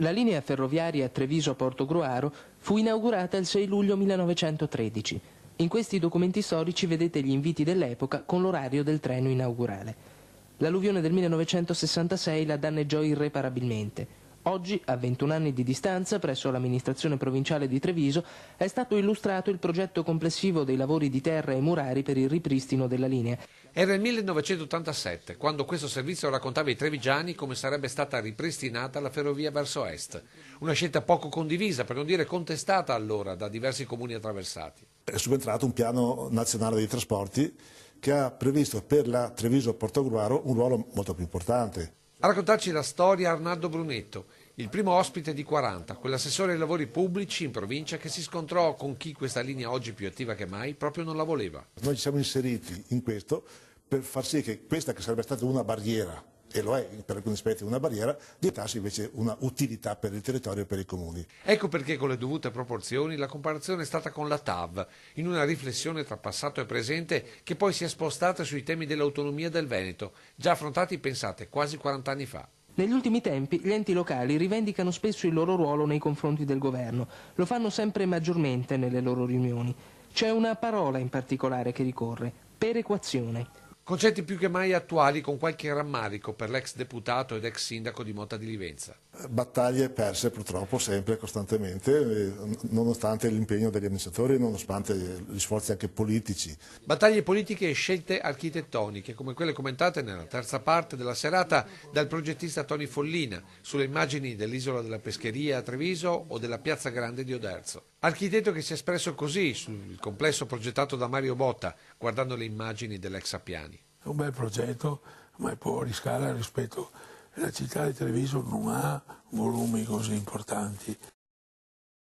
La linea ferroviaria Treviso-Portogruaro fu inaugurata il 6 luglio 1913. In questi documenti storici vedete gli inviti dell'epoca con l'orario del treno inaugurale. L'alluvione del 1966 la danneggiò irreparabilmente. Oggi, a 21 anni di distanza, presso l'amministrazione provinciale di Treviso, è stato illustrato il progetto complessivo dei lavori di terra e murari per il ripristino della linea. Era il 1987, quando questo servizio raccontava ai trevigiani come sarebbe stata ripristinata la ferrovia verso est. Una scelta poco condivisa, per non dire contestata allora, da diversi comuni attraversati. È subentrato un piano nazionale dei trasporti che ha previsto per la Treviso-Portogruaro un ruolo molto più importante. A raccontarci la storia Arnaldo Brunetto, il primo ospite di 40, quell'assessore ai lavori pubblici in provincia che si scontrò con chi questa linea oggi più attiva che mai proprio non la voleva. Noi ci siamo inseriti in questo per far sì che questa, che sarebbe stata una barriera, e lo è per alcuni aspetti una barriera, diventasse invece una utilità per il territorio e per i comuni. Ecco perché con le dovute proporzioni la comparazione è stata con la TAV, in una riflessione tra passato e presente che poi si è spostata sui temi dell'autonomia del Veneto, già affrontati, pensate, quasi 40 anni fa. Negli ultimi tempi gli enti locali rivendicano spesso il loro ruolo nei confronti del governo, lo fanno sempre maggiormente nelle loro riunioni. C'è una parola in particolare che ricorre: perequazione. Concetti più che mai attuali, con qualche rammarico per l'ex deputato ed ex sindaco di Motta di Livenza. Battaglie perse purtroppo sempre, costantemente, nonostante l'impegno degli amministratori, nonostante gli sforzi anche politici. Battaglie politiche e scelte architettoniche, come quelle commentate nella terza parte della serata dal progettista Tony Follina, sulle immagini dell'isola della Pescheria a Treviso o della Piazza Grande di Oderzo. Architetto che si è espresso così sul complesso progettato da Mario Botta, guardando le immagini dell'ex Appiani. È un bel progetto, ma è fuori scala rispetto alla città di Treviso, non ha volumi così importanti.